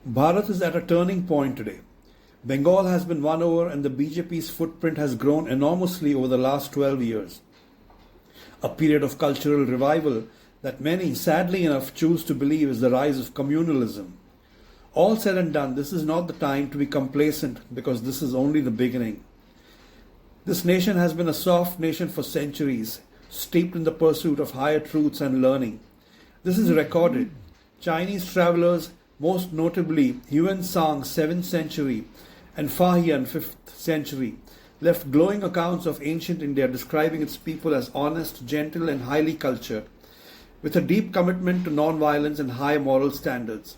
Bharat is at a turning point today. Bengal has been won over and the BJP's footprint has grown enormously over the last 12 years. A period of cultural revival that many, sadly enough, choose to believe is the rise of communalism. All said and done, this is not the time to be complacent because this is only the beginning. This nation has been a soft nation for centuries, steeped in the pursuit of higher truths and learning. This is recorded. Chinese travelers, most notably Yuan Sang 7th century and Fahian 5th century, left glowing accounts of ancient India describing its people as honest, gentle and highly cultured, with a deep commitment to non-violence and high moral standards.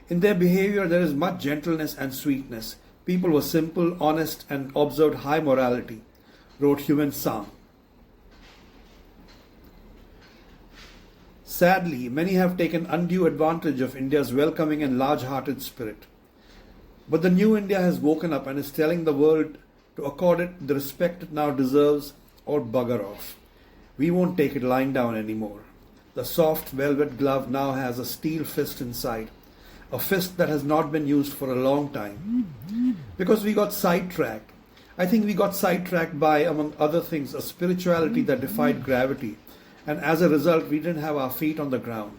In their behavior there is much gentleness and sweetness. People were simple, honest and observed high morality, wrote Yuan Sang. Sadly, many have taken undue advantage of India's welcoming and large-hearted spirit. But the new India has woken up and is telling the world to accord it the respect it now deserves or bugger off. We won't take it lying down anymore. The soft velvet glove now has a steel fist inside, a fist that has not been used for a long time. Because we got sidetracked. I think we got sidetracked by, among other things, a spirituality that defied gravity, and as a result we didn't have our feet on the ground.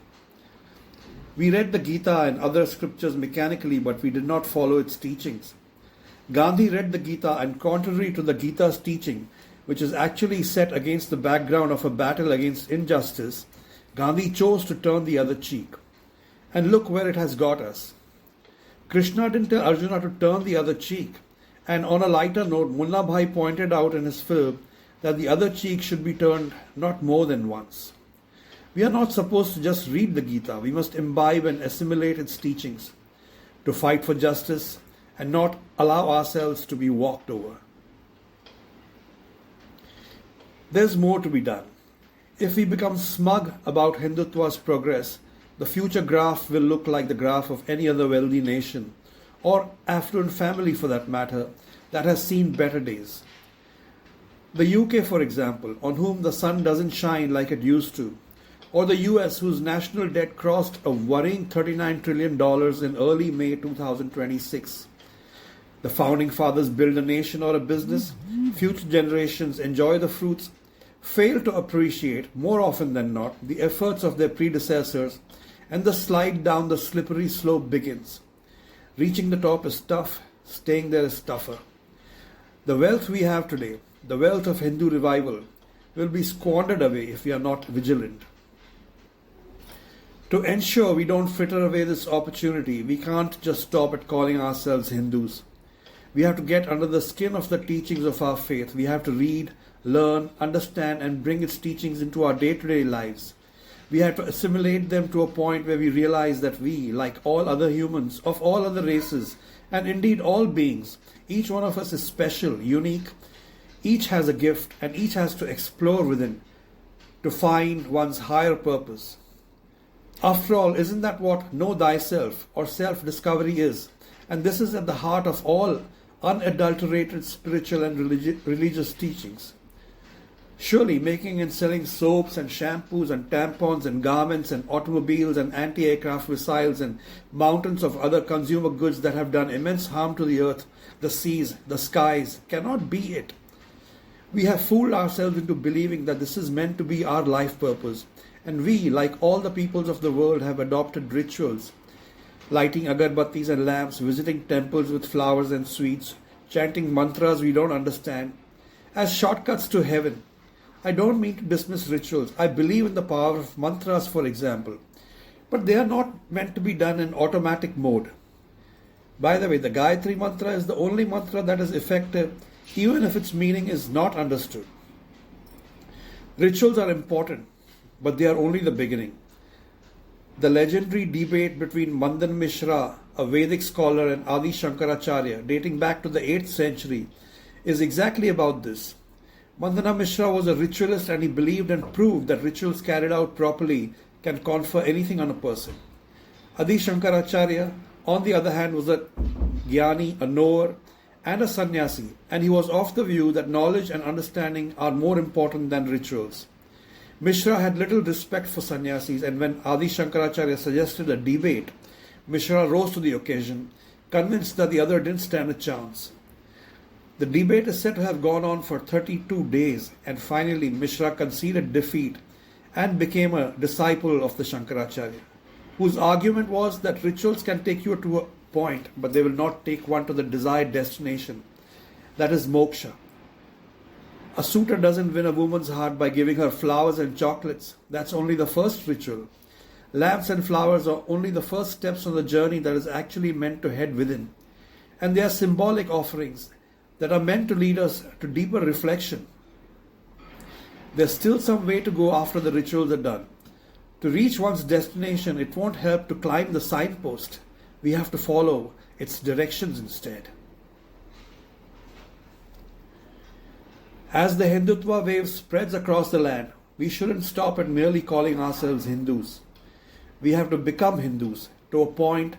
We read the Gita and other scriptures mechanically, but we did not follow its teachings. Gandhi read the Gita and contrary to the Gita's teaching, which is actually set against the background of a battle against injustice, Gandhi chose to turn the other cheek. And look where it has got us. Krishna didn't tell Arjuna to turn the other cheek. And on a lighter note, Munna Bhai pointed out in his film that the other cheek should be turned not more than once. We are not supposed to just read the Gita. We must imbibe and assimilate its teachings to fight for justice and not allow ourselves to be walked over. There's more to be done. If we become smug about Hindutva's progress, the future graph will look like the graph of any other wealthy nation, or affluent family for that matter, that has seen better days. The UK, for example, on whom the sun doesn't shine like it used to, or the US, whose national debt crossed a worrying $39 trillion in early May 2026. The founding fathers build a nation or a business, future generations enjoy the fruits, fail to appreciate, more often than not, the efforts of their predecessors, and the slide down the slippery slope begins. Reaching the top is tough, staying there is tougher. The wealth we have today, the wealth of Hindu revival, will be squandered away if we are not vigilant. To ensure we don't fritter away this opportunity, we can't just stop at calling ourselves Hindus. We have to get under the skin of the teachings of our faith. We have to read, learn, understand and bring its teachings into our day-to-day lives. We have to assimilate them to a point where we realize that we, like all other humans, of all other races, and indeed all beings, each one of us is special, unique. Each has a gift and each has to explore within to find one's higher purpose. After all, isn't that what know thyself or self-discovery is? And this is at the heart of all unadulterated spiritual and religious teachings. Surely making and selling soaps and shampoos and tampons and garments and automobiles and anti-aircraft missiles and mountains of other consumer goods that have done immense harm to the earth, the seas, the skies cannot be it. We have fooled ourselves into believing that this is meant to be our life purpose, and we, like all the peoples of the world, have adopted rituals, lighting agarbattis and lamps, visiting temples with flowers and sweets, chanting mantras we don't understand, as shortcuts to heaven. I don't mean to dismiss rituals. I believe in the power of mantras, for example, but they are not meant to be done in automatic mode. By the way, the Gayatri mantra is the only mantra that is effective, even if its meaning is not understood. Rituals are important, but they are only the beginning. The legendary debate between Mandan Mishra, a Vedic scholar, and Adi Shankaracharya, dating back to the 8th century, is exactly about this. Mandana Mishra was a ritualist and he believed and proved that rituals carried out properly can confer anything on a person. Adi Shankaracharya, on the other hand, was a Jnani, a knower, and a sannyasi, and he was of the view that knowledge and understanding are more important than rituals. Mishra had little respect for sannyasis, and when Adi Shankaracharya suggested a debate Mishra rose to the occasion, convinced that the other didn't stand a chance. The debate is said to have gone on for 32 days, and finally Mishra conceded defeat and became a disciple of the Shankaracharya, whose argument was that rituals can take you to a point, but they will not take one to the desired destination, that is moksha. A suitor doesn't win a woman's heart by giving her flowers and chocolates. That's only the first ritual. Lamps and flowers are only the first steps on the journey that is actually meant to head within. And they are symbolic offerings that are meant to lead us to deeper reflection. There's still some way to go after the rituals are done. To reach one's destination, it won't help to climb the signpost. We have to follow its directions instead. As the Hindutva wave spreads across the land, we shouldn't stop at merely calling ourselves Hindus. We have to become Hindus to a point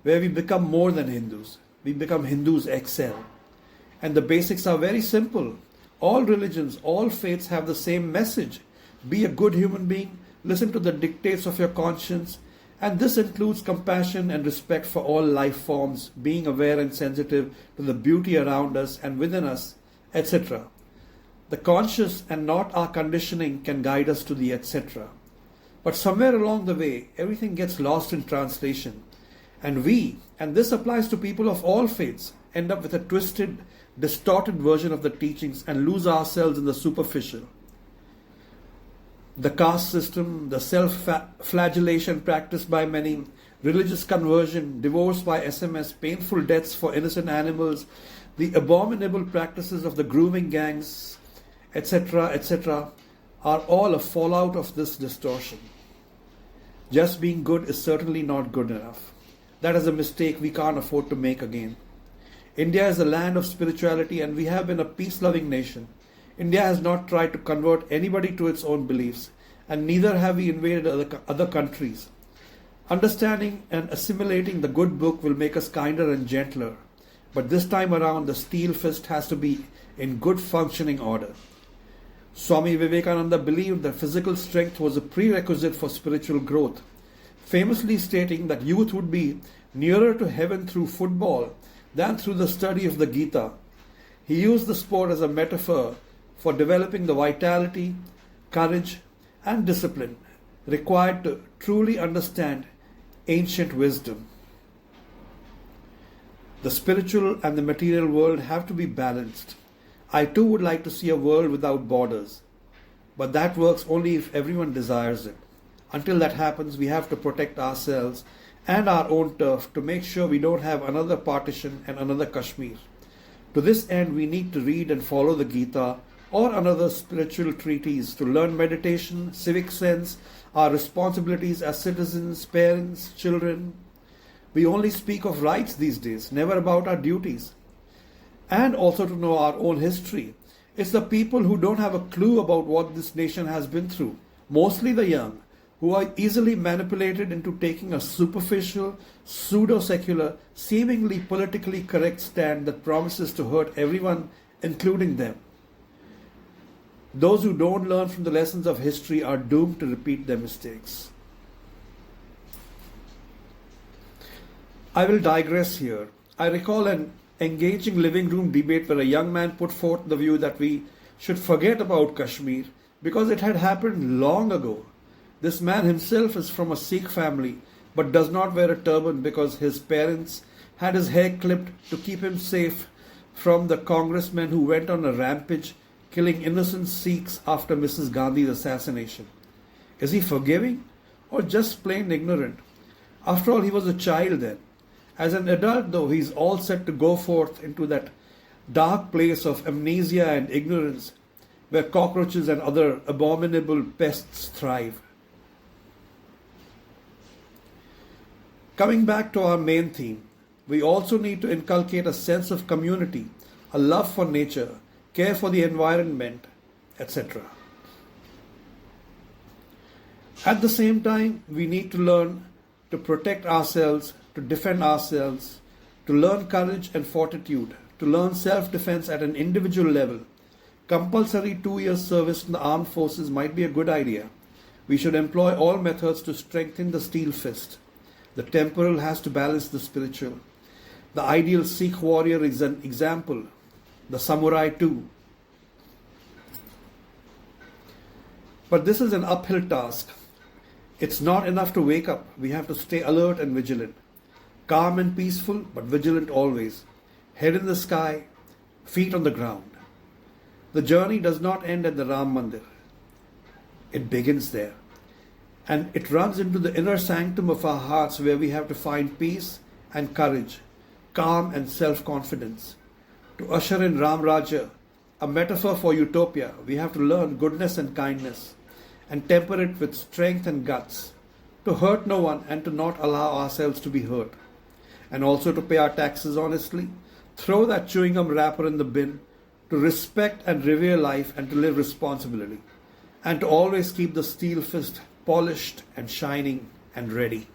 where we become more than Hindus. We become Hindus XL. And the basics are very simple. All religions, all faiths have the same message. Be a good human being, listen to the dictates of your conscience, and this includes compassion and respect for all life forms, being aware and sensitive to the beauty around us and within us, etc. The conscious and not our conditioning can guide us to the etc. But somewhere along the way, everything gets lost in translation. And we, and this applies to people of all faiths, end up with a twisted, distorted version of the teachings and lose ourselves in the superficial. The caste system, the self-flagellation practiced by many, religious conversion, divorce by SMS, painful deaths for innocent animals, the abominable practices of the grooming gangs, etc., etc., are all a fallout of this distortion. Just being good is certainly not good enough. That is a mistake we can't afford to make again. India is a land of spirituality and we have been a peace-loving nation. India has not tried to convert anybody to its own beliefs, and neither have we invaded other countries. Understanding and assimilating the good book will make us kinder and gentler, but this time around the steel fist has to be in good functioning order. Swami Vivekananda believed that physical strength was a prerequisite for spiritual growth, famously stating that youth would be nearer to heaven through football than through the study of the Gita. He used the sport as a metaphor for developing the vitality, courage, and discipline required to truly understand ancient wisdom. The spiritual and the material world have to be balanced. I too would like to see a world without borders, but that works only if everyone desires it. Until that happens, we have to protect ourselves and our own turf to make sure we don't have another partition and another Kashmir. To this end, we need to read and follow the Gita or another spiritual treatise to learn meditation, civic sense, our responsibilities as citizens, parents, children. We only speak of rights these days, never about our duties. And also to know our own history. It's the people who don't have a clue about what this nation has been through, mostly the young, who are easily manipulated into taking a superficial, pseudo-secular, seemingly politically correct stand that promises to hurt everyone, including them. Those who don't learn from the lessons of history are doomed to repeat their mistakes. I will digress here. I recall an engaging living room debate where a young man put forth the view that we should forget about Kashmir because it had happened long ago. This man himself is from a Sikh family but does not wear a turban because his parents had his hair clipped to keep him safe from the congressmen who went on a rampage killing innocent Sikhs after Mrs. Gandhi's assassination. Is he forgiving or just plain ignorant? After all, he was a child then. As an adult, though, he is all set to go forth into that dark place of amnesia and ignorance where cockroaches and other abominable pests thrive. Coming back to our main theme, we also need to inculcate a sense of community, a love for nature, care for the environment, etc. At the same time, we need to learn to protect ourselves, to defend ourselves, to learn courage and fortitude, to learn self-defense at an individual level. Compulsory 2 years service in the armed forces might be a good idea. We should employ all methods to strengthen the steel fist. The temporal has to balance the spiritual. The ideal Sikh warrior is an example. The samurai too. But this is an uphill task. It's not enough to wake up. We have to stay alert and vigilant. Calm and peaceful, but vigilant always. Head in the sky, feet on the ground. The journey does not end at the Ram Mandir. It begins there. And it runs into the inner sanctum of our hearts where we have to find peace and courage, calm and self-confidence. To usher in Ram Rajya, a metaphor for utopia, we have to learn goodness and kindness and temper it with strength and guts, to hurt no one and to not allow ourselves to be hurt, and also to pay our taxes honestly, throw that chewing gum wrapper in the bin, to respect and revere life and to live responsibility, and to always keep the steel fist polished and shining and ready.